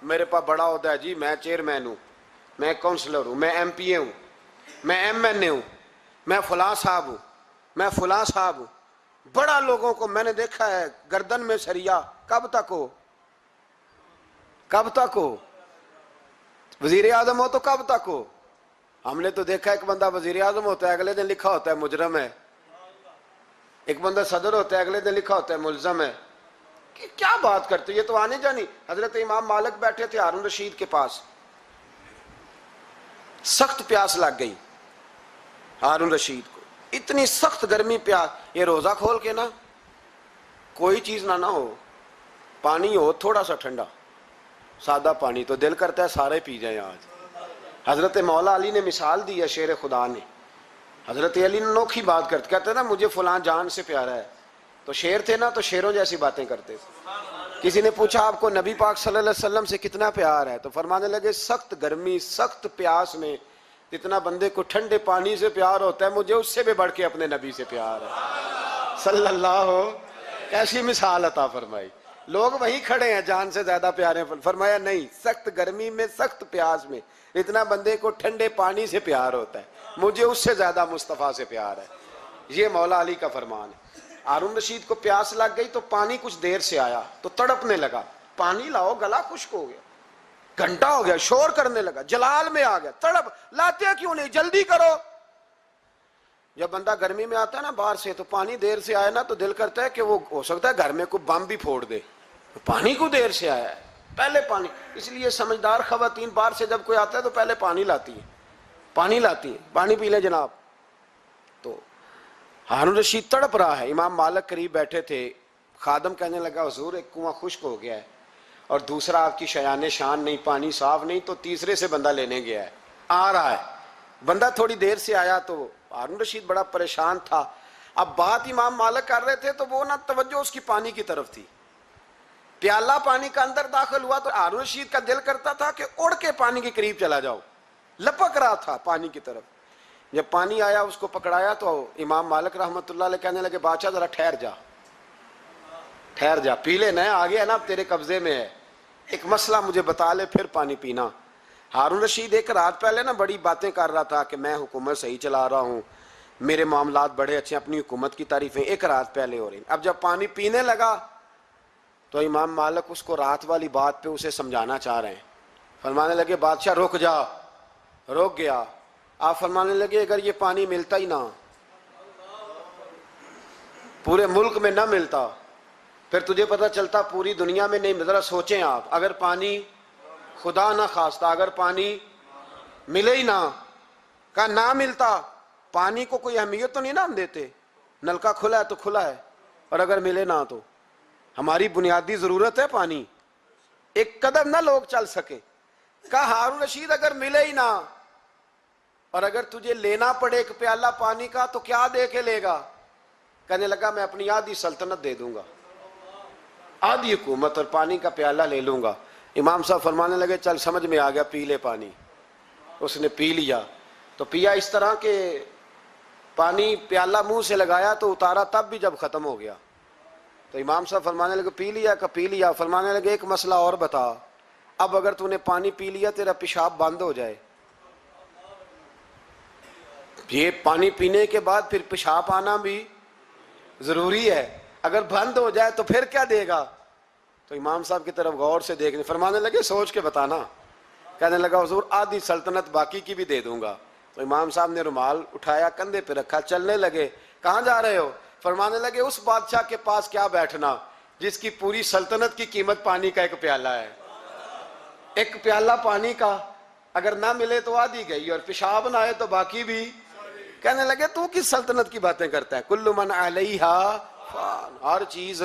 میرے پاس بڑا عہدہ ہے جی، میں چیئرمین ہوں، میں کونسلر ہوں، میں ایم پی اے ہوں، میں ایم این اے ہوں، میں فلاں صاحب ہوں، میں فلاں صاحب ہوں. بڑا لوگوں کو میں نے دیکھا ہے گردن میں سریا. کب تک ہو؟ کب تک ہو؟ وزیر اعظم ہو تو کب تک ہو؟ ہم نے تو دیکھا ایک بندہ وزیر اعظم ہوتا ہے اگلے دن لکھا ہوتا ہے مجرم ہے، ایک بندہ صدر ہوتا ہے اگلے دن لکھا ہوتا ہے ملزم ہے. کہ کیا بات کرتے؟ یہ تو آنے جانی. حضرت امام مالک بیٹھے تھے ہارون رشید کے پاس، سخت پیاس لگ گئی ہارون رشید کو، اتنی سخت گرمی پیاس. یہ روزہ کھول کے نا کوئی چیز نہ ہو، پانی ہو تھوڑا سا ٹھنڈا سادہ پانی، تو دل کرتا ہے سارے پی جائیں آج. حضرت مولا علی نے مثال دی ہے، شیر خدا نے. حضرت علی نے انوکھی بات کرتے، کہتے نا مجھے فلاں جان سے پیارا ہے. تو شیر تھے نا، تو شیروں جیسی باتیں کرتے تھے. کسی نے پوچھا آپ کو نبی پاک صلی اللہ علیہ وسلم سے کتنا پیار ہے؟ تو فرمانے لگے سخت گرمی سخت پیاس میں جتنا بندے کو ٹھنڈے پانی سے پیار ہوتا ہے مجھے اس سے بھی بڑھ کے اپنے نبی سے پیار ہے صلی اللہ ہو. کیسی مثال عطا فرمائی. لوگ وہیں کھڑے ہیں جان سے زیادہ پیارے. فرمایا نہیں، سخت گرمی میں سخت پیاس میں اتنا بندے کو ٹھنڈے پانی سے پیار ہوتا ہے مجھے اس سے زیادہ مصطفیٰ سے پیار ہے. یہ مولا علی کا فرمان ہے. ہارون رشید کو پیاس لگ گئی تو پانی کچھ دیر سے آیا تو تڑپنے لگا، پانی لاؤ گلا خشک ہو گیا. گھنٹہ ہو گیا، شور کرنے لگا، جلال میں آ گیا، تڑپ لاتے کیوں نہیں، جلدی کرو. جب بندہ گرمی میں آتا ہے نا باہر سے تو پانی دیر سے آیا نا تو دل کرتا ہے کہ وہ ہو سکتا ہے گھر میں کوئی بم بھی پھوڑ دے. پانی کو دیر سے آیا ہے، پہلے پانی. اس لیے سمجھدار خواتین باہر سے جب کوئی آتا ہے تو پہلے پانی لاتی ہے، پانی لاتی ہے، پانی پی لیں جناب. تو ہارون رشید تڑپ رہا ہے، امام مالک قریب بیٹھے تھے. خادم کہنے لگا حضور ایک کنواں خشک ہو گیا ہے اور دوسرا آپ کی شایان شان نہیں، پانی صاف نہیں، تو تیسرے سے بندہ لینے گیا ہے، آ رہا ہے. بندہ تھوڑی دیر سے آیا تو ہارون رشید بڑا پریشان تھا. اب بات امام مالک کر رہے تھے تو وہ نہ توجہ اس کی پانی کی طرف تھی. پیالہ پانی کا اندر داخل ہوا تو ہارون رشید کا دل کرتا تھا کہ اڑ کے پانی کے قریب چلا جاؤ، لپک رہا تھا پانی کی طرف. جب پانی آیا اس کو پکڑایا تو امام مالک رحمۃ اللہ علیہ کہنے لگے بادشاہ ذرا ٹھہر جا، ٹھہر جا، پی لے، نیا آگے ہے نا اب تیرے قبضے میں ہے، ایک مسئلہ مجھے بتا لے پھر پانی پینا. ہارون رشید ایک رات پہلے نا بڑی باتیں کر رہا تھا کہ میں حکومت صحیح چلا رہا ہوں، میرے معاملات بڑے اچھے، اپنی حکومت کی تعریفیں ایک رات پہلے ہو رہی. اب جب پانی پینے لگا تو امام مالک اس کو رات والی بات پہ اسے سمجھانا چاہ رہے ہیں. فرمانے لگے بادشاہ رک جا. رک گیا. آپ فرمانے لگے اگر یہ پانی ملتا ہی نہ، پورے ملک میں نہ ملتا، پھر تجھے پتہ چلتا پوری دنیا میں نہیں. ذرا سوچیں آپ، اگر پانی خدا نہ خواستہ اگر پانی ملے ہی نہ، کہا نہ ملتا، پانی کو کوئی اہمیت تو نہیں نا ہم دیتے، نلکا کھلا ہے تو کھلا ہے، اور اگر ملے نہ تو ہماری بنیادی ضرورت ہے پانی، ایک قدم نہ لوگ چل سکے. کہا ہارون رشید اگر ملے ہی نہ اور اگر تجھے لینا پڑے ایک پیالہ پانی کا تو کیا دے کے لے گا؟ کہنے لگا میں اپنی آدھی سلطنت دے دوں گا، آدھی حکومت اور پانی کا پیالہ لے لوں گا. امام صاحب فرمانے لگے چل سمجھ میں آ گیا، پی لے پانی. اس نے پی لیا تو پیا اس طرح کہ پانی پیالہ منہ سے لگایا تو اتارا تب بھی جب ختم ہو گیا. تو امام صاحب فرمانے لگے پی لیا؟ کہ پی لیا. فرمانے لگے ایک مسئلہ اور بتا، اب اگر تو نے پانی پی لیا تیرا پیشاب بند ہو جائے، یہ پانی پینے کے بعد پھر پیشاب آنا بھی ضروری ہے، اگر بند ہو جائے تو پھر کیا دے گا؟ تو امام صاحب کی طرف غور سے دیکھنے، فرمانے لگے سوچ کے بتانا. کہنے لگا حضور آدھی سلطنت باقی کی بھی دے دوں گا. تو امام صاحب نے رومال اٹھایا کندھے پہ رکھا، چلنے لگے. کہاں جا رہے ہو؟ فرمانے لگے اس بادشاہ کے پاس کیا بیٹھنا جس کی پوری سلطنت کی قیمت پانی کا ایک پیالہ ہے. ایک پیالہ پانی کا اگر نہ ملے تو آدھی گئی اور پیشاب نہ آئے تو باقی بھی. کہنے لگے تو کس سلطنت کی باتیں کرتا ہے، کل من علیہا فان، ہر چیز.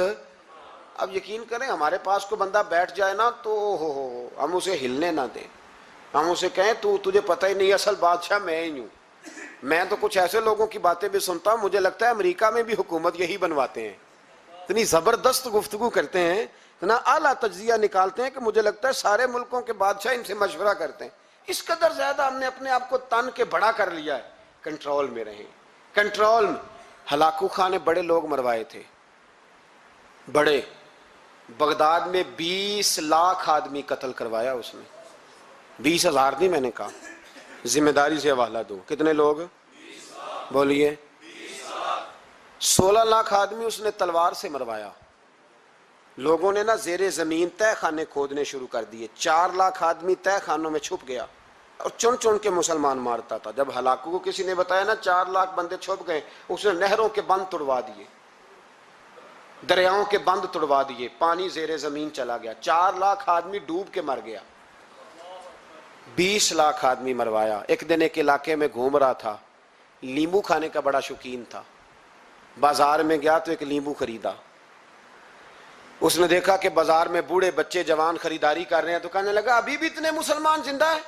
اب یقین کریں ہمارے پاس کو بندہ بیٹھ جائے نا تو ہم اسے ہلنے نہ دیں، ہم اسے کہیں تو تجھے پتہ ہی نہیں اصل بادشاہ میں ہی ہوں. میں تو کچھ ایسے لوگوں کی باتیں بھی سنتا ہوں، مجھے لگتا ہے امریکہ میں بھی حکومت یہی بنواتے ہیں. اتنی زبردست گفتگو کرتے ہیں، اتنا اعلیٰ تجزیہ نکالتے ہیں کہ مجھے لگتا ہے سارے ملکوں کے بادشاہ ان سے مشورہ کرتے ہیں. اس قدر زیادہ ہم نے اپنے آپ کو تن کے بڑا کر لیا ہے. کنٹرول میں رہیں، کنٹرول میں. ہلاکو خان نے بڑے لوگ مروائے تھے، بڑے بغداد میں 20 لاکھ آدمی قتل کروایا اس نے. 20,000 نہیں میں نے کہا, ذمہ داری سے حوالہ دو. کتنے لوگ بولیے؟ 16 لاکھ آدمی اس نے تلوار سے مروایا. لوگوں نے نا زیر زمین تہ خانے کھودنے شروع کر دیے. 4 لاکھ آدمی تہ خانوں میں چھپ گیا اور چن چن کے مسلمان مارتا تھا. جب ہلاکو کو کسی نے بتایا نا 4 لاکھ بندے چھپ گئے, اس نے نہروں کے بند توڑوا دیے, دریاؤں کے بند توڑوا دیے, پانی زیر زمین چلا گیا. 4 لاکھ آدمی ڈوب کے مر گیا. 20 لاکھ آدمی مروایا. ایک دن ایک علاقے میں گھوم رہا تھا, لیمبو کھانے کا بڑا شوقین تھا. بازار میں گیا تو ایک لیمبو خریدا. اس نے دیکھا کہ بازار میں بوڑھے بچے جوان خریداری کر رہے ہیں, تو کہنے لگا ابھی بھی اتنے مسلمان زندہ ہیں,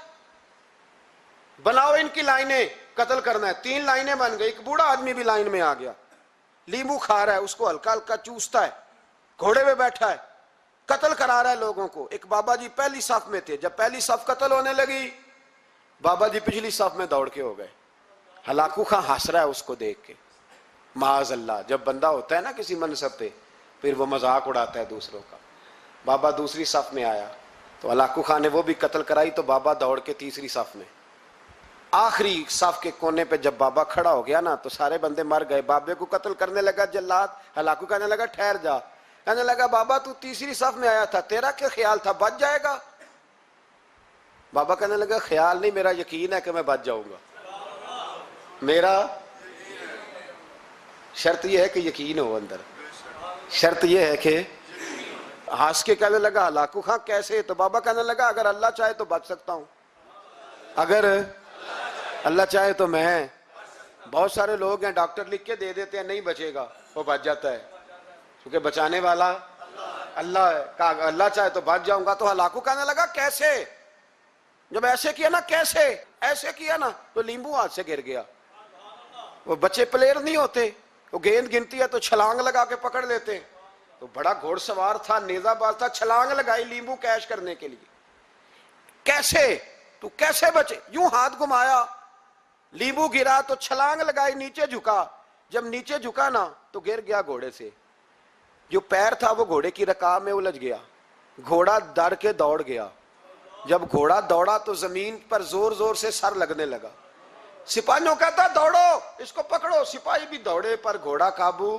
بناؤ ان کی لائنیں, قتل کرنا ہے. 3 لائنیں بن گئی. ایک بوڑھا آدمی بھی لائن میں آ گیا, لیمبو کھا رہا ہے, اس کو ہلکا ہلکا چوستا ہے, گھوڑے پہ بیٹھا ہے, قتل کرا رہا ہے لوگوں کو. ایک بابا جی پہلی صف میں تھے, جب پہلی صف قتل ہونے لگی, بابا جی پچھلی صف میں دوڑ کے ہو گئے. ہلاکو خان ہنس رہا ہے اس کو دیکھ کے. معاذ اللہ, جب بندہ ہوتا ہے نا کسی منصب پہ, پھر وہ مذاق اڑاتا ہے دوسروں کا. بابا دوسری صف میں آیا تو ہلاکو خان نے وہ بھی قتل کرائی, تو بابا دوڑ کے تیسری صف میں. آخری صف کے کونے پہ جب بابا کھڑا ہو گیا نا, تو سارے بندے مر گئے. بابے کو قتل کرنے لگا جلاد. ہلاکو کہنے لگا ٹھہر جا. کہنے لگا بابا تو تیسری صف میں آیا تھا, تیرا کیا خیال تھا بچ جائے گا؟ بابا کہنے لگا خیال نہیں, میرا یقین ہے کہ میں بچ جاؤں گا. میرا شرط یہ ہے کہ یقین ہو اندر, شرط یہ ہے کہ. ہنس کے کہنے لگا ہلاکو خان کیسے؟ تو بابا کہنے لگا اگر اللہ چاہے تو بچ سکتا ہوں, اگر اللہ چاہے تو میں. بہت سارے لوگ ہیں ڈاکٹر لکھ کے دے دیتے ہیں نہیں بچے گا, وہ بچ جاتا ہے, کیونکہ بچانے والا اللہ ہے. کہا اللہ چاہے تو بچ جاؤں گا. تو ہلاکو کہنے لگا کیسے؟ جب ایسے کیا نا, کیسے ایسے کیا نا, تو لیمبو ہاتھ سے گر گیا. وہ بچے پلیئر نہیں ہوتے, وہ گیند گنتی ہے تو چھلانگ لگا کے پکڑ لیتے. تو بڑا گھوڑ سوار تھا, نیزہ باز تھا, چھلانگ لگائی لیمبو کیش کرنے کے لیے. کیسے تو کیسے بچے؟ یوں ہاتھ گھمایا, لیمبو گرا تو چھلانگ لگائی, نیچے جھکا. جب نیچے جھکا نا تو گر گیا گھوڑے سے. جو پیر تھا وہ گھوڑے کی رکاب میں الجھ گیا. گھوڑا ڈر کے دوڑ گیا. جب گھوڑا دوڑا تو زمین پر زور زور سے سر لگنے لگا. سپاہیوں کہتا دوڑو اس کو پکڑو. سپاہی بھی دوڑے پر گھوڑا قابو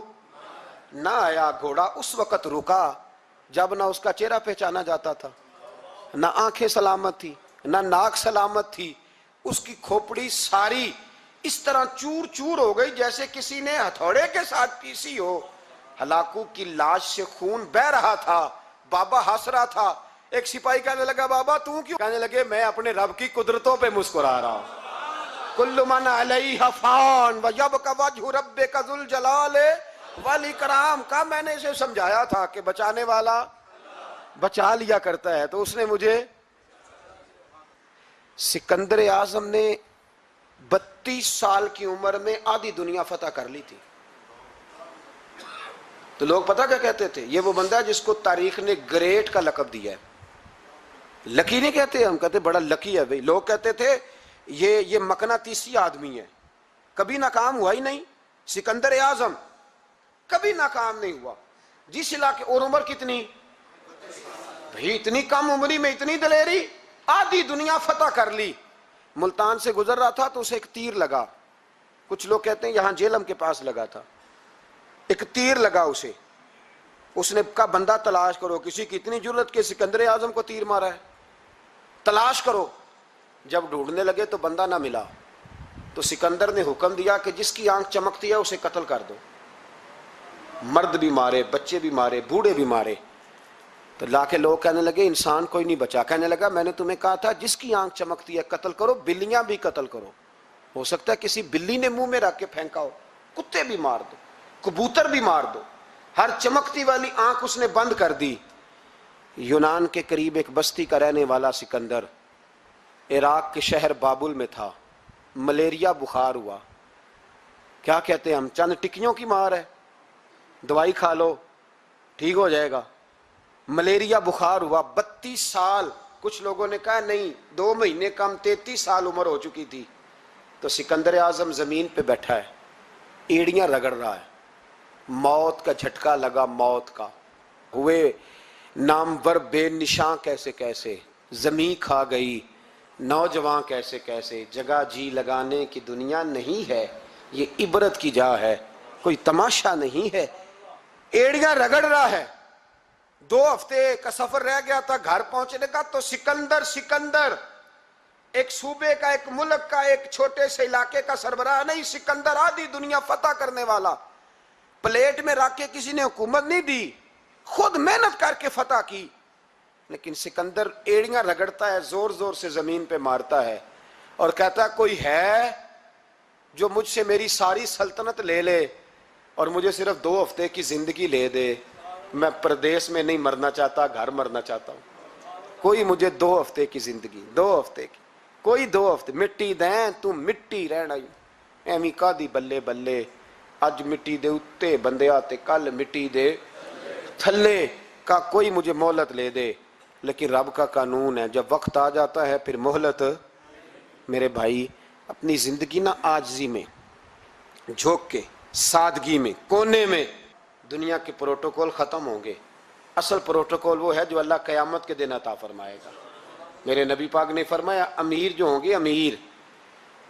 نہ آیا. گھوڑا اس وقت رکا جب نہ اس کا چہرہ پہچانا جاتا تھا, نہ آنکھیں سلامت تھی, نہ ناک سلامت تھی. اس کی کھوپڑی ساری اس طرح چور چور ہو گئی جیسے کسی نے ہتھوڑے کے ساتھ پیسی ہو. ہلاکو کی لاش سے خون بہ رہا تھا. بابا ہنس رہا تھا. ایک سپاہی کہنے لگا بابا تو کیوں؟ کہنے لگے میں اپنے رب کی قدرتوں پہ مسکرا رہا ہوں. کل من علیہ فان ویبقی وجہ ربک ذو الجلال والاکرام. کا میں نے اسے سمجھایا تھا کہ بچانے والا بچا لیا کرتا ہے, تو اس نے مجھے. سکندر اعظم نے 32 سال کی عمر میں آدھی دنیا فتح کر لی تھی. تو لوگ پتہ کیا کہتے تھے؟ یہ وہ بندہ ہے جس کو تاریخ نے گریٹ کا لقب دیا ہے. لکی نہیں کہتے, ہم کہتے بڑا لکی ہے بھائی. لوگ کہتے تھے یہ مقناطیسی آدمی ہے, کبھی ناکام ہوا ہی نہیں. سکندر اعظم کبھی ناکام نہیں ہوا. جس علاقے, اور عمر کتنی بھائی, اتنی کم عمری میں اتنی دلیری, آدھی دنیا فتح کر لی. ملتان سے گزر رہا تھا تو اسے ایک تیر لگا. کچھ لوگ کہتے ہیں یہاں جیلم کے پاس لگا تھا. ایک تیر لگا اسے. اس نے کہا بندہ تلاش کرو, کسی کی اتنی جرت کہ سکندر اعظم کو تیر مارا ہے, تلاش کرو. جب ڈھونڈنے لگے تو بندہ نہ ملا. تو سکندر نے حکم دیا کہ جس کی آنکھ چمکتی ہے اسے قتل کر دو. مرد بھی مارے, بچے بھی مارے, بوڑھے بھی مارے. تو لا کے لوگ کہنے لگے انسان کوئی نہیں بچا. کہنے لگا میں نے تمہیں کہا تھا جس کی آنکھ چمکتی ہے قتل کرو. بلیاں بھی قتل کرو, ہو سکتا ہے کسی بلی نے منہ میں رکھ کے پھینکا ہو. کتے بھی مار دو, کبوتر بھی مار دو. ہر چمکتی والی آنکھ اس نے بند کر دی. یونان کے قریب ایک بستی کا رہنے والا سکندر عراق کے شہر بابل میں تھا. ملیریا بخار ہوا. کیا کہتے ہیں ہم, چند ٹکیوں کی مار ہے, دوائی کھا لو ٹھیک ہو جائے گا. ملیریا بخار ہوا. 32 سال, کچھ لوگوں نے کہا نہیں 2 مہینے کم, 33 سال عمر ہو چکی تھی. تو سکندر اعظم زمین پہ بیٹھا ہے, ایڑیاں رگڑ رہا ہے. موت کا جھٹکا لگا, موت کا. ہوئے نامور بے نشاں کیسے کیسے، زمیں کھا گئی نوجوان کیسے کیسے، جگہ جی لگانے کی دنیا نہیں ہے، یہ عبرت کی جا ہے، کوئی تماشا نہیں ہے۔ ایڑیاں رگڑ رہا ہے، 2 ہفتے کا سفر رہ گیا تھا گھر پہنچنے کا، تو سکندر ایک صوبے کا، ایک ملک کا، ایک چھوٹے سے علاقے کا سربراہ نہیں، سکندر آدھی دنیا فتح کرنے والا، پلیٹ میں رکھ کے کسی نے حکومت نہیں دی، خود محنت کر کے فتح کی۔ لیکن سکندر ایڑیاں رگڑتا ہے، زور زور سے زمین پہ مارتا ہے اور کہتا ہے کوئی ہے جو مجھ سے میری ساری سلطنت لے لے اور مجھے صرف 2 ہفتے کی زندگی لے دے، میں پردیس میں نہیں مرنا چاہتا، گھر مرنا چاہتا ہوں، کوئی مجھے 2 ہفتے کی زندگی، 2 ہفتے کی، کوئی 2 ہفتے مٹی دیں تو مٹی رہنا ہی ایویں کا دی بلے بلے، اج مٹی دے اتے بندے آتے کل مٹی دے تھلے کا، کوئی مجھے مہلت لے دے۔ لیکن رب کا قانون ہے، جب وقت آ جاتا ہے پھر مہلت۔ میرے بھائی اپنی زندگی نہ عاجزی میں جھوک کے، سادگی میں، کونے میں، دنیا کے پروٹوکول ختم ہوں گے، اصل پروٹوکول وہ ہے جو اللہ قیامت کے دن عطا فرمائے گا۔ میرے نبی پاک نے فرمایا امیر جو ہوں گے، امیر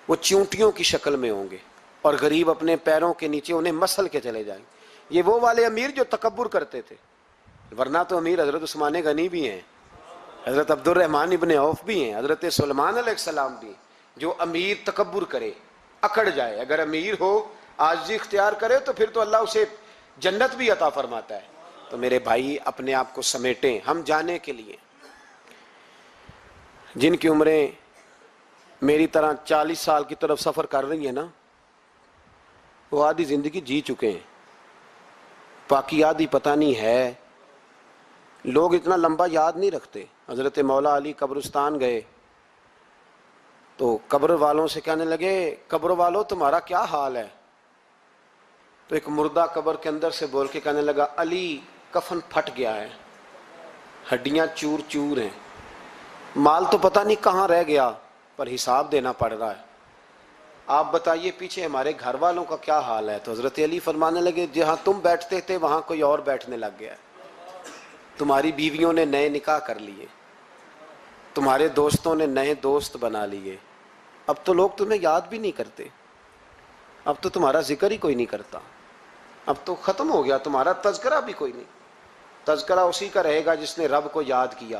وہ چونٹیوں کی شکل میں ہوں گے اور غریب اپنے پیروں کے نیچے انہیں مسل کے چلے جائیں گے۔ یہ وہ والے امیر جو تکبر کرتے تھے، ورنہ تو امیر حضرت عثمان غنی بھی ہیں، حضرت عبد الرحمن ابن عوف بھی ہیں، حضرت سلیمان علیہ السلام بھی ہیں۔ جو امیر تکبر کرے، اکڑ جائے، اگر امیر ہو عاجزی اختیار کرے تو پھر تو اللہ اسے جنت بھی عطا فرماتا ہے۔ تو میرے بھائی اپنے آپ کو سمیٹیں، ہم جانے کے لیے، جن کی عمریں میری طرح 40 سال کی طرف سفر کر رہی ہیں نا، وہ آدھی زندگی جی چکے ہیں، باقی آدھی پتہ نہیں ہے۔ لوگ اتنا لمبا یاد نہیں رکھتے۔ حضرت مولا علی قبرستان گئے تو قبر والوں سے کہنے لگے قبر والوں تمہارا کیا حال ہے؟ تو ایک مردہ قبر کے اندر سے بول کے کہنے لگا علی کفن پھٹ گیا ہے، ہڈیاں چور چور ہیں، مال تو پتہ نہیں کہاں رہ گیا پر حساب دینا پڑ رہا ہے، آپ بتائیے پیچھے ہمارے گھر والوں کا کیا حال ہے؟ تو حضرت علی فرمانے لگے جہاں تم بیٹھتے تھے وہاں کوئی اور بیٹھنے لگ گیا ہے، تمہاری بیویوں نے نئے نکاح کر لیے، تمہارے دوستوں نے نئے دوست بنا لیے، اب تو لوگ تمہیں یاد بھی نہیں کرتے، اب تو تمہارا ذکر ہی کوئی نہیں کرتا، اب تو ختم ہو گیا، تمہارا تذکرہ بھی کوئی نہیں۔ تذکرہ اسی کا رہے گا جس نے رب کو یاد کیا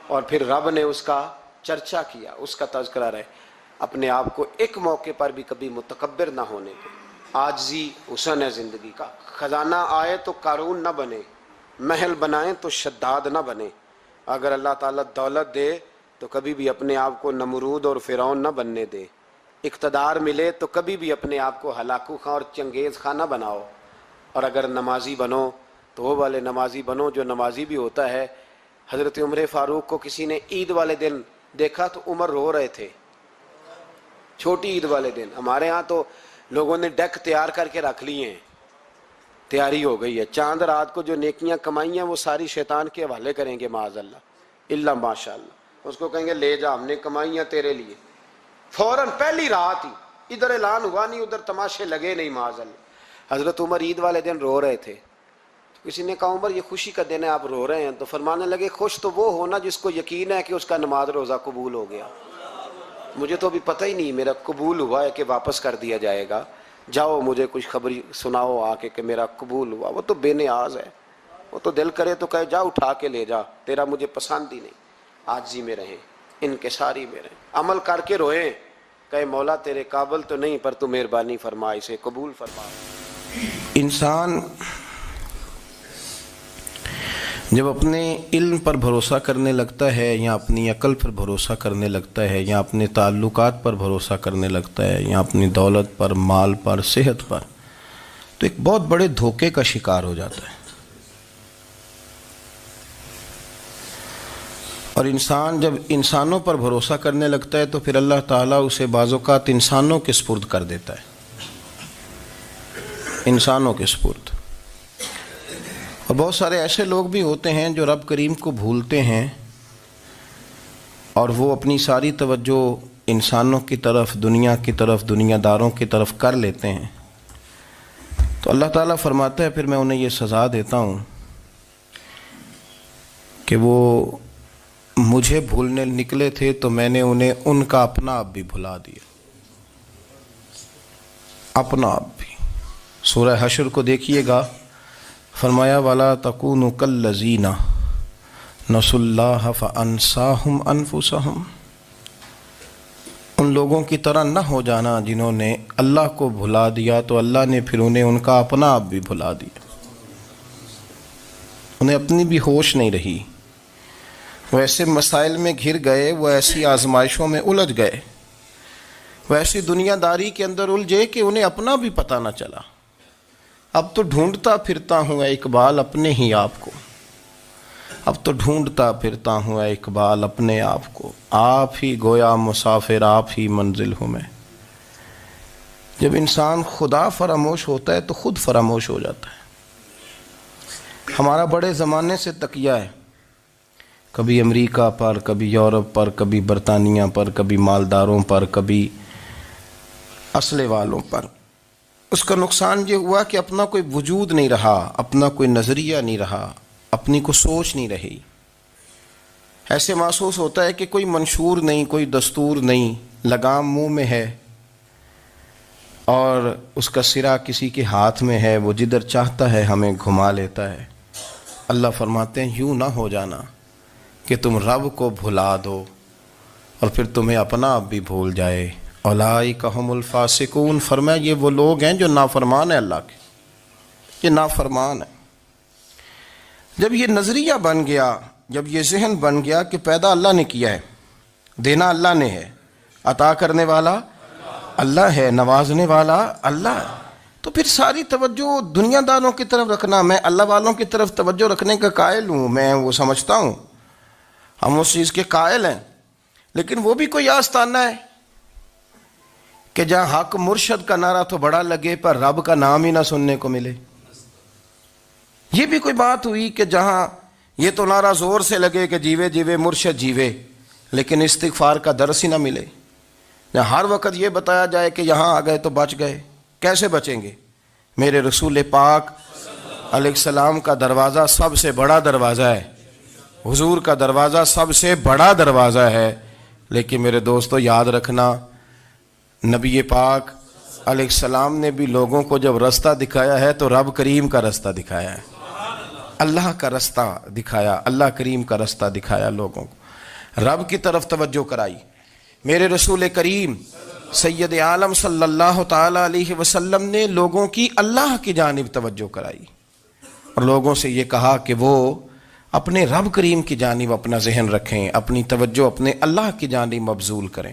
اور پھر رب نے اس کا چرچا کیا، اس کا تذکرہ رہے۔ اپنے آپ کو ایک موقع پر بھی کبھی متکبر نہ ہونے دے، عاجزی حسن ہے زندگی کا۔ خزانہ آئے تو قارون نہ بنے، محل بنائیں تو شداد نہ بنے۔ اگر اللہ تعالیٰ دولت دے تو کبھی بھی اپنے آپ کو نمرود اور فرعون نہ بننے دے، اقتدار ملے تو کبھی بھی اپنے آپ کو ہلاکو خاں اور چنگیز خاں نہ بناؤ، اور اگر نمازی بنو تو وہ والے نمازی بنو جو نمازی بھی ہوتا ہے۔ حضرت عمر فاروق کو کسی نے عید والے دن دیکھا تو عمر رو رہے تھے، چھوٹی عید والے دن۔ ہمارے ہاں تو لوگوں نے ڈیک تیار کر کے رکھ لیے ہیں، تیاری ہو گئی ہے، چاند رات کو جو نیکیاں کمائی ہیں وہ ساری شیطان کے حوالے کریں گے معاذ اللہ ماشاء اللہ، اس کو کہیں گے لے جا ہم نے کمائی ہیں تیرے لیے، فوراً پہلی رات ہی، ادھر اعلان ہوا نہیں ادھر تماشے لگے نہیں معاذ اللہ۔ حضرت عمر عید والے دن رو رہے تھے، کسی نے کہا عمر یہ خوشی کا دن ہے آپ رو رہے ہیں؟ تو فرمانے لگے خوش تو وہ ہونا جس کو یقین ہے کہ اس کا نماز روزہ قبول ہو گیا، مجھے تو ابھی پتہ ہی نہیں میرا قبول ہوا ہے کہ واپس کر دیا جائے گا، جاؤ مجھے کچھ خبری سناؤ آ کے کہ میرا قبول ہوا۔ وہ تو بے نیاز ہے، وہ تو دل کرے تو کہے جا اٹھا کے لے جا، تیرا مجھے پسند ہی نہیں۔ عاجزی میں رہیں، انکساری میں رہیں، عمل کر کے روئیں، کہے مولا تیرے قابل تو نہیں پر تو مہربانی فرما، اسے قبول فرما۔ انسان جب اپنے علم پر بھروسہ کرنے لگتا ہے یا اپنی عقل پر بھروسہ کرنے لگتا ہے یا اپنے تعلقات پر بھروسہ کرنے لگتا ہے یا اپنی دولت پر، مال پر، صحت پر، تو ایک بہت بڑے دھوکے کا شکار ہو جاتا ہے۔ اور انسان جب انسانوں پر بھروسہ کرنے لگتا ہے تو پھر اللہ تعالیٰ اسے بعض اوقات انسانوں کے سپرد کر دیتا ہے، انسانوں کے سپرد۔ اور بہت سارے ایسے لوگ بھی ہوتے ہیں جو رب کریم کو بھولتے ہیں اور وہ اپنی ساری توجہ انسانوں کی طرف، دنیا کی طرف، دنیا داروں کی طرف کر لیتے ہیں، تو اللہ تعالیٰ فرماتا ہے پھر میں انہیں یہ سزا دیتا ہوں کہ وہ مجھے بھولنے نکلے تھے تو میں نے انہیں ان کا اپنا آپ بھی بھلا دیا، اپنا آپ بھی۔ سورہ حشر کو دیکھیے گا، فرمایا وَلَا تَكُونُوا كَالَّذِينَ نَسُوا اللَّهَ فَأَنسَاهُمْ أَنفُسَهُمْ، ان لوگوں کی طرح نہ ہو جانا جنہوں نے اللہ کو بھلا دیا تو اللہ نے پھر انہیں ان کا اپنا آپ بھی بھلا دیا، انہیں اپنی بھی ہوش نہیں رہی، وہ ایسے مسائل میں گھر گئے، وہ ایسی آزمائشوں میں الجھ گئے، وہ ایسی دنیا داری کے اندر الجھے کہ انہیں اپنا بھی پتہ نہ چلا۔ اب تو ڈھونڈتا پھرتا ہوں اے اقبال اپنے ہی آپ کو، اب تو ڈھونڈتا پھرتا ہوں اے اقبال اپنے آپ کو، آپ ہی گویا مسافر آپ ہی منزل ہوں میں۔ جب انسان خدا فراموش ہوتا ہے تو خود فراموش ہو جاتا ہے۔ ہمارا بڑے زمانے سے تکیہ ہے، کبھی امریکہ پر، کبھی یورپ پر، کبھی برطانیہ پر، کبھی مالداروں پر، کبھی اسلحے والوں پر۔ اس کا نقصان یہ ہوا کہ اپنا کوئی وجود نہیں رہا، اپنا کوئی نظریہ نہیں رہا، اپنی کو سوچ نہیں رہی۔ ایسے محسوس ہوتا ہے کہ کوئی منشور نہیں، کوئی دستور نہیں، لگام منہ میں ہے اور اس کا سرا کسی کے ہاتھ میں ہے، وہ جدھر چاہتا ہے ہمیں گھما لیتا ہے۔ اللہ فرماتے ہیں یوں نہ ہو جانا کہ تم رب کو بھلا دو اور پھر تمہیں اپنا آپ بھی بھول جائے۔ اولئک ھم الفاسقون، فرمایا یہ وہ لوگ ہیں جو نافرمان ہیں اللہ کے، یہ نافرمان ہیں۔ جب یہ نظریہ بن گیا، جب یہ ذہن بن گیا کہ پیدا اللہ نے کیا ہے، دینا اللہ نے ہے، عطا کرنے والا اللہ ہے، نوازنے والا اللہ ہے، تو پھر ساری توجہ دنیا داروں کی طرف رکھنا، میں اللہ والوں کی طرف توجہ رکھنے کا قائل ہوں، میں وہ سمجھتا ہوں، ہم اس چیز کے قائل ہیں، لیکن وہ بھی کوئی آستانہ ہے کہ جہاں حق مرشد کا نعرہ تو بڑا لگے پر رب کا نام ہی نہ سننے کو ملے۔ یہ بھی کوئی بات ہوئی کہ جہاں یہ تو نعرہ زور سے لگے کہ جیوے جیوے مرشد جیوے، لیکن استغفار کا درس ہی نہ ملے۔ ہر وقت یہ بتایا جائے کہ یہاں آ گئے تو بچ گئے، کیسے بچیں گے؟ میرے رسول پاک علیہ السلام کا دروازہ سب سے بڑا دروازہ ہے، حضور کا دروازہ سب سے بڑا دروازہ ہے، لیکن میرے دوستو یاد رکھنا، نبی پاک علیہ السلام نے بھی لوگوں کو جب رستہ دکھایا ہے تو رب کریم کا رستہ دکھایا ہے، اللہ کا رستہ دکھایا، اللہ کریم کا رستہ دکھایا، لوگوں کو رب کی طرف توجہ کرائی۔ میرے رسول کریم سید عالم صلی اللہ تعالی علیہ وسلم نے لوگوں کی اللہ کی جانب توجہ کرائی اور لوگوں سے یہ کہا کہ وہ اپنے رب کریم کی جانب اپنا ذہن رکھیں، اپنی توجہ اپنے اللہ کی جانب مبذول کریں۔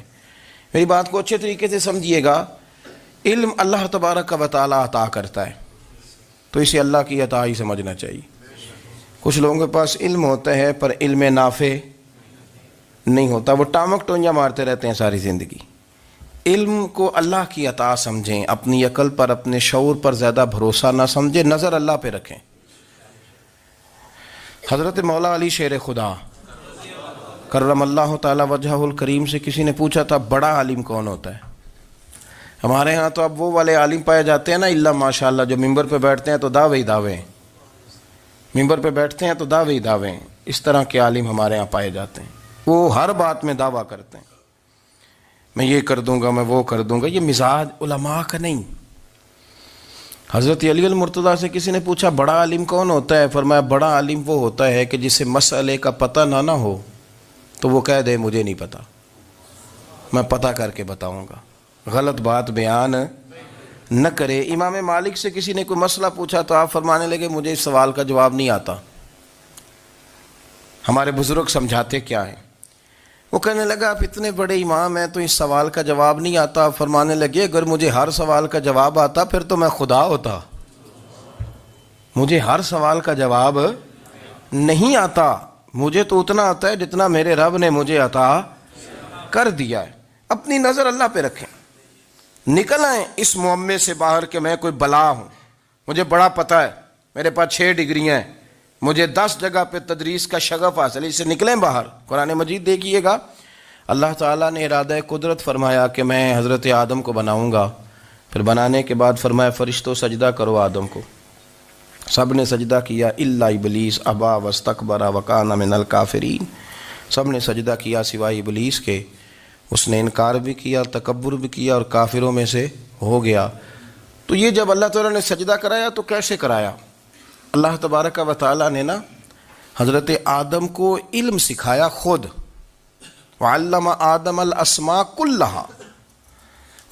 میری بات کو اچھے طریقے سے سمجھیے گا، علم اللہ تبارک و تعالی عطا کرتا ہے تو اسے اللہ کی عطا ہی سمجھنا چاہیے۔ کچھ لوگوں کے پاس علم ہوتا ہے پر علم نافع نہیں ہوتا، وہ ٹامک ٹونجا مارتے رہتے ہیں ساری زندگی۔ علم کو اللہ کی عطا سمجھیں، اپنی عقل پر، اپنے شعور پر زیادہ بھروسہ نہ سمجھیں، نظر اللہ پہ رکھیں۔ حضرت مولا علی شیر خدا کرم اللہ تعالی وجہہ الکریم سے کسی نے پوچھا تھا بڑا عالم کون ہوتا ہے؟ ہمارے ہاں تو اب وہ والے عالم پائے جاتے ہیں نا اللہ ماشاءاللہ، جو ممبر پہ بیٹھتے ہیں تو دعوے ہی دعوے، ممبر پہ بیٹھتے ہیں تو دعوے ہی دعوے، اس طرح کے عالم ہمارے ہاں پائے جاتے ہیں، وہ ہر بات میں دعویٰ کرتے ہیں، میں یہ کر دوں گا، میں وہ کر دوں گا۔ یہ مزاج علماء کا نہیں۔ حضرت علی المرتضیٰ سے کسی نے پوچھا بڑا عالم کون ہوتا ہے؟ فرمایا بڑا عالم وہ ہوتا ہے کہ جسے مسئلے کا پتہ نہ ہو تو وہ کہہ دے مجھے نہیں پتہ، میں پتہ کر کے بتاؤں گا، غلط بات بیان نہ کرے۔ امام مالک سے کسی نے کوئی مسئلہ پوچھا تو آپ فرمانے لگے مجھے اس سوال کا جواب نہیں آتا، ہمارے بزرگ سمجھاتے کیا ہیں؟ وہ کہنے لگا آپ اتنے بڑے امام ہیں تو اس سوال کا جواب نہیں آتا۔ فرمانے لگے اگر مجھے ہر سوال کا جواب آتا پھر تو میں خدا ہوتا، مجھے ہر سوال کا جواب نہیں آتا، مجھے تو اتنا آتا ہے جتنا میرے رب نے مجھے عطا کر دیا ہے۔ اپنی نظر اللہ پہ رکھیں، نکل آئیں اس معمے سے باہر کہ میں کوئی بلا ہوں، مجھے بڑا پتہ ہے، میرے پاس 6 ڈگریاں ہیں، مجھے 10 جگہ پہ تدریس کا شغف حاصل ہے، اس سے نکلیں باہر۔ قرآن مجید دیکھیے گا، اللہ تعالیٰ نے ارادہ قدرت فرمایا کہ میں حضرت آدم کو بناؤں گا، پھر بنانے کے بعد فرمایا فرشتوں سجدہ کرو آدم کو، سب نے سجدہ کیا الا ابلیس ابا واستکبر وکان من الکافرین، سب نے سجدہ کیا سوائے ابلیس کے، اس نے انکار بھی کیا، تکبر بھی کیا اور کافروں میں سے ہو گیا۔ تو یہ جب اللہ تعالیٰ نے سجدہ کرایا تو کیسے کرایا؟ اللہ تبارک و تعالیٰ نے نا حضرت آدم کو علم سکھایا خود، وعلم آدم الاسماء کلہا،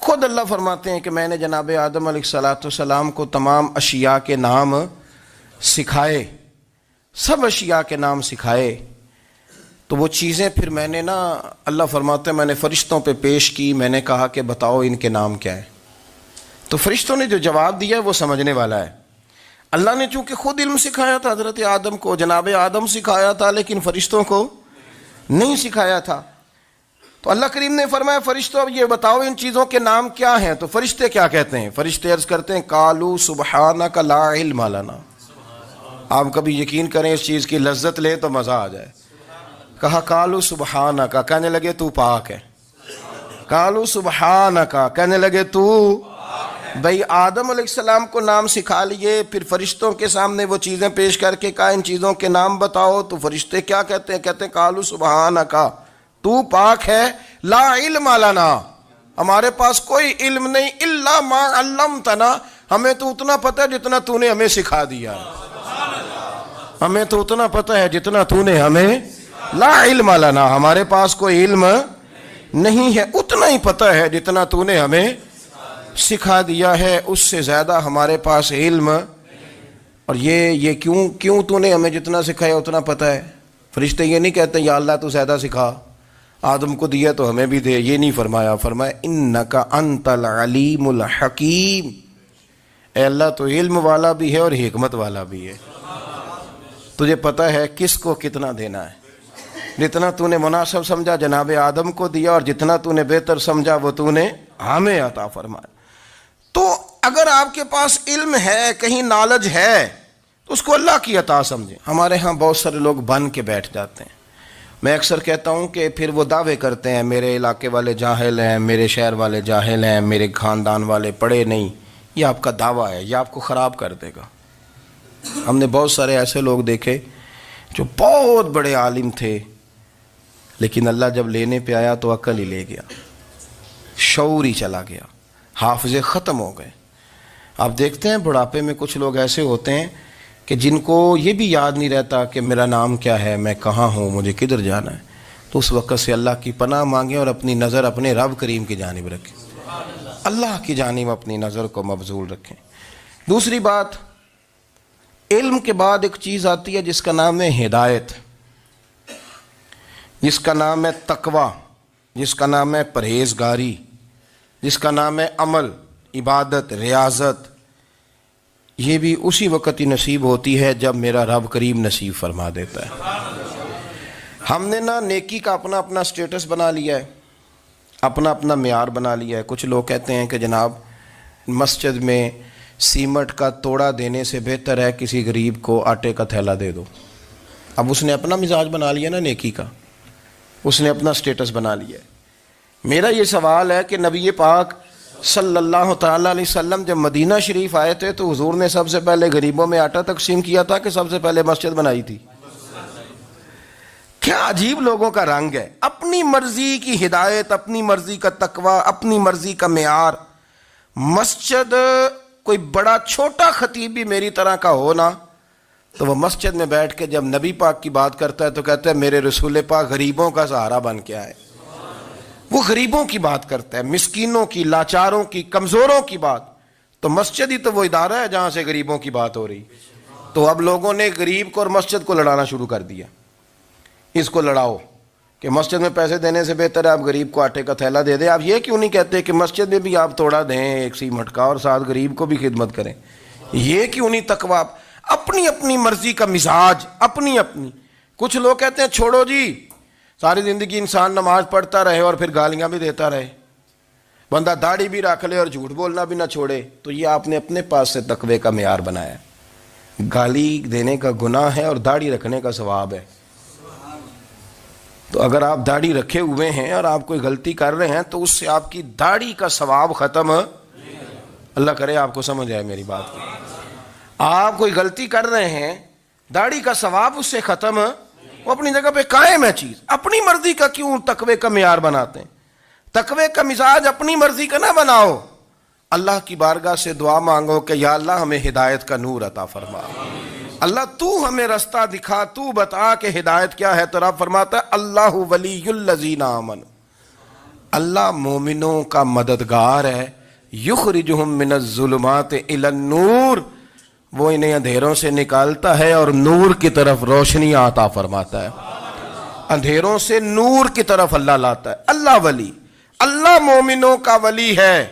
خود اللہ فرماتے ہیں کہ میں نے جناب آدم علیہ السلام کو تمام اشیاء کے نام سکھائے، سب اشیاء کے نام سکھائے۔ تو وہ چیزیں پھر میں نے نا، اللہ فرماتے ہیں میں نے فرشتوں پہ پیش کی، میں نے کہا کہ بتاؤ ان کے نام کیا ہے، تو فرشتوں نے جو جواب دیا ہے وہ سمجھنے والا ہے۔ اللہ نے چونکہ خود علم سکھایا تھا حضرت آدم کو، جناب آدم سکھایا تھا، لیکن فرشتوں کو نہیں سکھایا تھا۔ تو اللہ کریم نے فرمایا فرشتوں اب یہ بتاؤ ان چیزوں کے نام کیا ہیں، تو فرشتے کیا کہتے ہیں؟ فرشتے عرض کرتے ہیں قالوا سبحانک لا علم لنا۔ آپ کبھی یقین کریں اس چیز کی لذت لیں تو مزہ آ جائے۔ کہا قالوا سبحانک، کہنے لگے تو پاک ہے، قالوا سبحانک، کہنے لگے تو، بھئی آدم علیہ السلام کو نام سکھا لیے، پھر فرشتوں کے سامنے وہ چیزیں پیش کر کے کہا ان چیزوں کے نام بتاؤ، تو فرشتے کیا کہتے ہیں؟ کہتے ہیں قالوا سبحانک، تو پاک ہے، لا علم لنا، ہمارے پاس کوئی علم نہیں، الا ما علمتنا، ہمیں تو اتنا پتہ ہے جتنا تو نے ہمیں سکھا دیا، ہمیں تو اتنا پتہ ہے جتنا تو نے ہمیں، لا علم لنا، ہمارے پاس کوئی علم نہیں ہے، اتنا ہی پتہ ہے جتنا تو نے ہمیں سکھا دیا ہے، اس سے زیادہ ہمارے پاس علم۔ اور یہ کیوں تو نے ہمیں جتنا سکھایا اتنا پتہ ہے؟ فرشتے یہ نہیں کہتے یا اللہ تو زیادہ سکھا، آدم کو دیا تو ہمیں بھی دے، یہ نہیں فرمایا، فرمایا انک انت العلیم الحکیم، اے اللہ تو علم والا بھی ہے اور حکمت والا بھی ہے، تجھے پتہ ہے کس کو کتنا دینا ہے، جتنا تو نے مناسب سمجھا جناب آدم کو دیا، اور جتنا تو نے بہتر سمجھا وہ تو نے ہمیں عطا فرمایا۔ تو اگر آپ کے پاس علم ہے، کہیں نالج ہے، تو اس کو اللہ کی عطا سمجھیں۔ ہمارے ہاں بہت سارے لوگ بن کے بیٹھ جاتے ہیں، میں اکثر کہتا ہوں کہ پھر وہ دعوے کرتے ہیں میرے علاقے والے جاہل ہیں، میرے شہر والے جاہل ہیں، میرے خاندان والے پڑھے نہیں، یہ آپ کا دعویٰ ہے، یہ آپ کو خراب کر دے گا۔ ہم نے بہت سارے ایسے لوگ دیکھے جو بہت بڑے عالم تھے، لیکن اللہ جب لینے پہ آیا تو عقل ہی لے گیا، شعور ہی چلا گیا، حافظے ختم ہو گئے۔ آپ دیکھتے ہیں بڑھاپے میں کچھ لوگ ایسے ہوتے ہیں کہ جن کو یہ بھی یاد نہیں رہتا کہ میرا نام کیا ہے، میں کہاں ہوں، مجھے کدھر جانا ہے۔ تو اس وقت سے اللہ کی پناہ مانگیں اور اپنی نظر اپنے رب کریم کی جانب رکھیں، اللہ کی جانب اپنی نظر کو مبذول رکھیں۔ دوسری بات، علم کے بعد ایک چیز آتی ہے جس کا نام ہے ہدایت، جس کا نام ہے تقوی، جس کا نام ہے پرہیزگاری، جس کا نام ہے عمل، عبادت، ریاضت۔ یہ بھی اسی وقت ہی نصیب ہوتی ہے جب میرا رب کریم نصیب فرما دیتا ہے۔ ہم نے نا نیکی کا اپنا اپنا سٹیٹس بنا لیا ہے، اپنا اپنا معیار بنا لیا ہے۔ کچھ لوگ کہتے ہیں کہ جناب مسجد میں سیمنٹ کا توڑا دینے سے بہتر ہے کسی غریب کو آٹے کا تھیلا دے دو۔ اب اس نے اپنا مزاج بنا لیا نا نیکی کا، اس نے اپنا سٹیٹس بنا لیا ہے۔ میرا یہ سوال ہے کہ نبی پاک صلی اللہ تعالیٰ علیہ وسلم جب مدینہ شریف آئے تھے تو حضور نے سب سے پہلے غریبوں میں آٹا تقسیم کیا تھا کہ سب سے پہلے مسجد بنائی تھی؟ کیا عجیب لوگوں کا رنگ ہے، اپنی مرضی کی ہدایت، اپنی مرضی کا تقوی، اپنی مرضی کا معیار۔ مسجد کوئی بڑا چھوٹا خطیب بھی میری طرح کا ہو نا، تو وہ مسجد میں بیٹھ کے جب نبی پاک کی بات کرتا ہے تو کہتا ہے میرے رسول پاک غریبوں کا سہارا بن کے آئے۔ وہ غریبوں کی بات کرتا ہے، مسکینوں کی، لاچاروں کی، کمزوروں کی بات۔ تو مسجد ہی تو وہ ادارہ ہے جہاں سے غریبوں کی بات ہو رہی۔ تو اب لوگوں نے غریب کو اور مسجد کو لڑانا شروع کر دیا، اس کو لڑاؤ کہ مسجد میں پیسے دینے سے بہتر ہے آپ غریب کو آٹے کا تھیلا دے دیں۔ آپ یہ کیوں نہیں کہتے کہ مسجد میں بھی آپ توڑا دیں ایک سیمنٹ کا اور ساتھ غریب کو بھی خدمت کریں؟ یہ کیوں نہیں تقویٰ؟ اپنی اپنی مرضی کا مزاج، اپنی اپنی۔ کچھ لوگ کہتے ہیں چھوڑو جی، ساری زندگی انسان نماز پڑھتا رہے اور پھر گالیاں بھی دیتا رہے، بندہ داڑھی بھی رکھ لے اور جھوٹ بولنا بھی نہ چھوڑے۔ تو یہ آپ نے اپنے پاس سے تقوی کا معیار بنایا ہے۔ گالی دینے کا گناہ ہے اور داڑھی رکھنے کا ثواب ہے۔ تو اگر آپ داڑھی رکھے ہوئے ہیں اور آپ کوئی غلطی کر رہے ہیں تو اس سے آپ کی داڑھی کا ثواب ختم، اللہ کرے آپ کو سمجھ آئے میری بات کی۔ آپ کوئی غلطی کر رہے ہیں، داڑھی کا ثواب اس سے ختم، وہ اپنی جگہ پہ قائم ہے چیز. اپنی مرضی کا کیوں تقوی کا معیار بناتے ہیں؟ تقوی کا مزاج اپنی مرضی کا نہ بناؤ. اللہ کی بارگاہ سے دعا مانگو کہ یا اللہ ہمیں ہدایت کا نور عطا فرما. اللہ تو ہمیں رستہ دکھا، تو بتا کہ ہدایت کیا ہے. تو رب فرماتا ہے اللہ ولی الذین آمنوا، اللہ مومنوں کا مددگار ہے. یخرجہم من الظلمات الی النور، وہ انہیں اندھیروں سے نکالتا ہے اور نور کی طرف روشنی عطا فرماتا ہے. اندھیروں سے نور کی طرف اللہ لاتا ہے. اللہ ولی، اللہ مومنوں کا ولی ہے،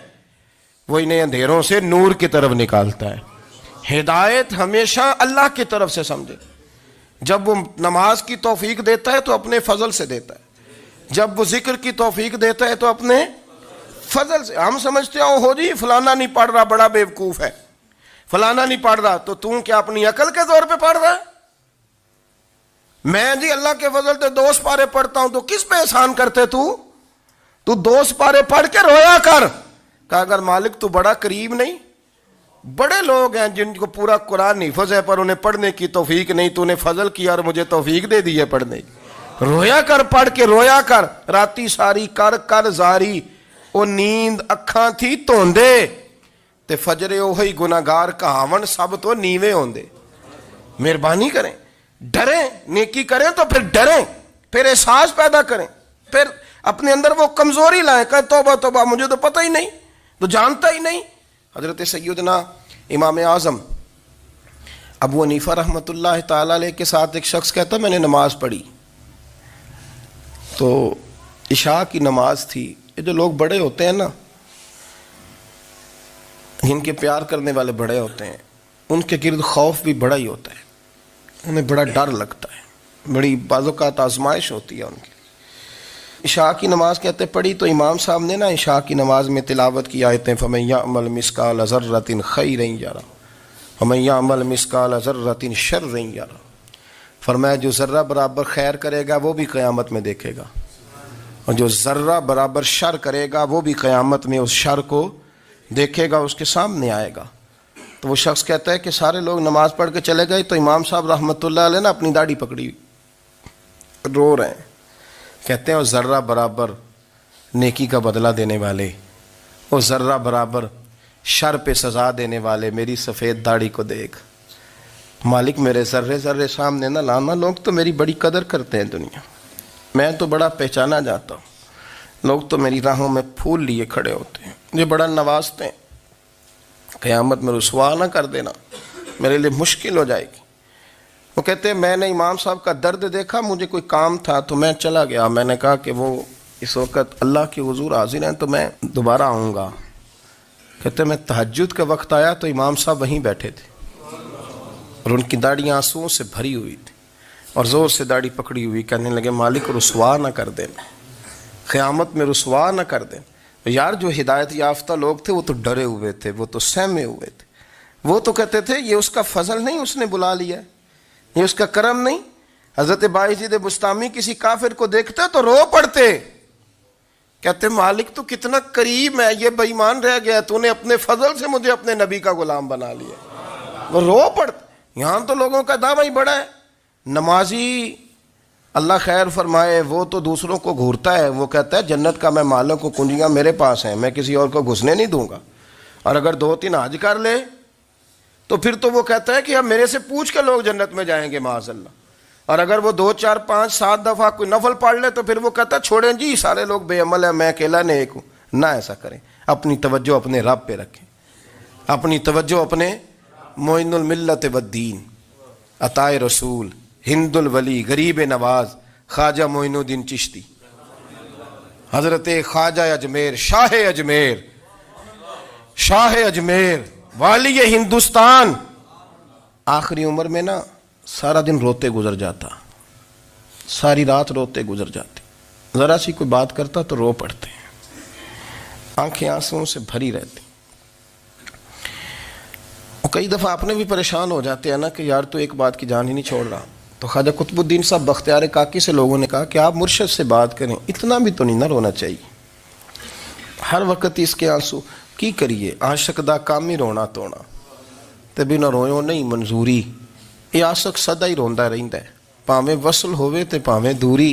وہ انہیں اندھیروں سے نور کی طرف نکالتا ہے. ہدایت ہمیشہ اللہ کی طرف سے سمجھے. جب وہ نماز کی توفیق دیتا ہے تو اپنے فضل سے دیتا ہے، جب وہ ذکر کی توفیق دیتا ہے تو اپنے فضل سے. ہم سمجھتے ہیں ہو جی فلانا نہیں پڑھ رہا بڑا بیوقوف ہے، فلانا نہیں پڑھ رہا، تو تم کیا اپنی عقل کے زور پہ پڑھ رہا ہے؟ میں جی اللہ کے فضل سے 2 سپارے پڑھتا ہوں، تو کس پہ احسان کرتے تو 2 سپارے پڑھ کے رویا کر. کہا اگر مالک تو بڑا قریب نہیں، بڑے لوگ ہیں جن کو پورا قرآن حفظ ہے پر انہیں پڑھنے کی توفیق نہیں، تو انہیں فضل کیا اور مجھے توفیق دے دی ہے پڑھنے کی. رویا کر، پڑھ کے رویا کر. راتی ساری کر کر زاری، وہ نیند اکھاں تھی توندے تے فجرے اوہی گناہگار کہاون سب تو نیوے ہوندے. مہربانی کریں، ڈریں، نیکی کریں تو پھر ڈریں، پھر احساس پیدا کریں، پھر اپنے اندر وہ کمزوری لائیں کہ توبہ توبہ مجھے تو پتہ ہی نہیں، تو جانتا ہی نہیں. حضرت سیدنا امام اعظم ابو حنیفہ رحمۃ اللہ تعالی علیہ کے ساتھ ایک شخص کہتا میں نے نماز پڑھی، تو عشاء کی نماز تھی. یہ جو لوگ بڑے ہوتے ہیں نا، جن کے پیار کرنے والے بڑے ہوتے ہیں، ان کے گرد خوف بھی بڑا ہی ہوتا ہے، انہیں بڑا ڈر لگتا ہے، بڑی بعض اوقات آزمائش ہوتی ہے ان کی. عشاء کی نماز کہتے پڑھی تو امام صاحب نے نا عشاء کی نماز میں تلاوت کی آیتیں فَمَن يَعْمَلْ مِثْقَالَ ذَرَّةٍ خَيْرًا يَرَهُ وَمَن يَعْمَلْ مِثْقَالَ ذَرَّةٍ شَرًّا يَرَهُ. فرمایا جو ذرہ برابر خیر کرے گا وہ بھی قیامت میں دیکھے گا، اور جو ذرہ برابر شر کرے گا وہ بھی قیامت میں اس شر کو دیکھے گا، اس کے سامنے آئے گا. تو وہ شخص کہتا ہے کہ سارے لوگ نماز پڑھ کے چلے گئے، تو امام صاحب رحمۃ اللہ علیہ نے اپنی داڑھی پکڑی رو رہے ہیں. کہتے ہیں وہ ذرہ برابر نیکی کا بدلہ دینے والے، وہ ذرہ برابر شر پہ سزا دینے والے میری سفید داڑھی کو دیکھ. مالک میرے ذرے ذرے سامنے نہ لانا، لوگ تو میری بڑی قدر کرتے ہیں دنیا، میں تو بڑا پہچانا جاتا ہوں، لوگ تو میری راہوں میں پھول لیے کھڑے ہوتے ہیں، مجھے بڑا نوازتے ہیں. قیامت میں رسوا نہ کر دینا، میرے لیے مشکل ہو جائے گی. وہ کہتے ہیں میں نے امام صاحب کا درد دیکھا، مجھے کوئی کام تھا تو میں چلا گیا. میں نے کہا کہ وہ اس وقت اللہ کے حضور حاضر ہیں تو میں دوبارہ آؤں گا. کہتے ہیں میں تہجد کا وقت آیا تو امام صاحب وہیں بیٹھے تھے اور ان کی داڑھی آنسوؤں سے بھری ہوئی تھی اور زور سے داڑھی پکڑی ہوئی. کہنے لگے مالک رسوا نہ کر دینا، قیامت میں رسوا نہ کر دینا. یار جو ہدایت یافتہ لوگ تھے وہ تو ڈرے ہوئے تھے، وہ تو سہمے ہوئے تھے، وہ تو کہتے تھے یہ اس کا فضل نہیں، اس نے بلا لیا، یہ اس کا کرم نہیں. حضرت باعزید بستامی کسی کافر کو دیکھتے تو رو پڑتے، کہتے مالک تو کتنا قریب ہے، یہ بے ایمان رہ گیا، تو نے اپنے فضل سے مجھے اپنے نبی کا غلام بنا لیا. وہ رو پڑتے. یہاں تو لوگوں کا دعویٰ ہی بڑا ہے. نمازی اللہ خیر فرمائے وہ تو دوسروں کو گھورتا ہے، وہ کہتا ہے جنت کا میں مالک کو کنجیاں میرے پاس ہیں، میں کسی اور کو گھسنے نہیں دوں گا. اور اگر 2-3 حج کر لے تو پھر تو وہ کہتا ہے کہ اب میرے سے پوچھ کے لوگ جنت میں جائیں گے معاذ اللہ. اور اگر وہ 2 4 5 7 دفعہ کوئی نفل پڑھ لے تو پھر وہ کہتا ہے چھوڑیں جی سارے لوگ بے عمل ہیں، میں اکیلا نیک ہوں. نہ ایسا کریں، اپنی توجہ اپنے رب پہ رکھیں، اپنی توجہ اپنے معین الملت والدین، عطائے رسول، ہند الولی، غریب نواز، خواجہ معین الدین چشتی، حضرت خواجہ اجمیر، شاہ اجمیر، شاہ اجمیر، والی ہندوستان. آخری عمر میں نا سارا دن روتے گزر جاتا، ساری رات روتے گزر جاتی، ذرا سی کوئی بات کرتا تو رو پڑتے ہیں، آنکھیں آنسوؤں سے بھری رہتی. کئی دفعہ اپنے بھی پریشان ہو جاتے ہیں نا کہ یار تو ایک بات کی جان ہی نہیں چھوڑ رہا. تو خواجہ قطب الدین صاحب بختیار کاکی سے لوگوں نے کہا کہ آپ مرشد سے بات کریں، اتنا بھی تو نہیں نہ رونا چاہیے، ہر وقت اس کے آنسو کی کریے، عاشق دا کام ہی رونا تونا. ਤੇ ਬਿਨਾਂ ਰੋਇਓ ਨਹੀਂ ਮਨਜ਼ੂਰੀ। ਇਹ ਆਸ਼ਕ ਸਦਾ ਹੀ ਰੋਂਦਾ ਰਹਿੰਦਾ ਹੈ, ਭਾਵੇਂ ਵਸਲ ਹੋਵੇ ਤੇ ਭਾਵੇਂ ਦੂਰੀ।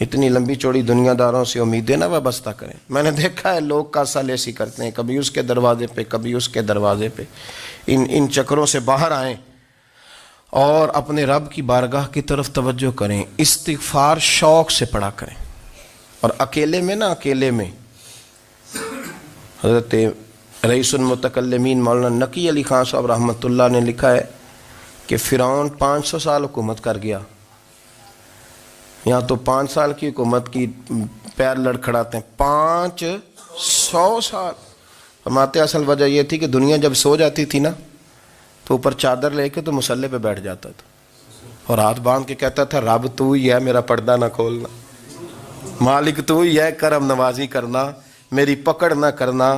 اتنی لمبی چوڑی دنیا داروں سے امیدیں نہ وابستہ کریں. میں نے دیکھا ہے لوگ کاسا لیسی کرتے ہیں، کبھی اس کے دروازے پہ کبھی اس کے دروازے پہ. ان چکروں سے باہر آئیں اور اپنے رب کی بارگاہ کی طرف توجہ کریں. استغفار شوق سے پڑھا کریں. اور اکیلے میں حضرت رئیس المتکلمین مولانا نقی علی خان صاحب رحمۃ اللہ نے لکھا ہے کہ فرعون 500 سال حکومت کر گیا. یہاں تو 5 سال کی حکومت کی پیر لڑکھڑاتے ہیں، 500 سال. فرماتے اصل وجہ یہ تھی کہ دنیا جب سو جاتی تھی نا تو اوپر چادر لے کے تو مسلح پہ بیٹھ جاتا تھا اور ہاتھ باندھ کے کہتا تھا رب تو ہی ہے، میرا پردہ نہ کھولنا، مالک تو ہی ہے، کرم نوازی کرنا، میری پکڑ نہ کرنا.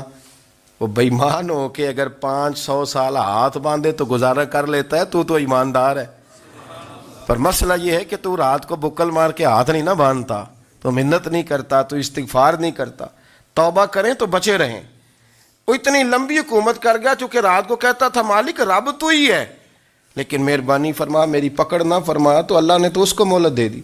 وہ بےمان ہو کے اگر 500 سال ہاتھ باندھے تو گزارا کر لیتا ہے، تو ایماندار ہے. پر مسئلہ یہ ہے کہ تو رات کو بکل مار کے ہاتھ نہیں نہ باندھتا، تو منت نہیں کرتا، تو استغفار نہیں کرتا. توبہ کریں تو بچے رہیں. وہ اتنی لمبی حکومت کر گیا چونکہ رات کو کہتا تھا مالک رب تو ہی ہے، لیکن مہربانی فرما، میری پکڑ نہ فرما، تو اللہ نے تو اس کو مہلت دے دی.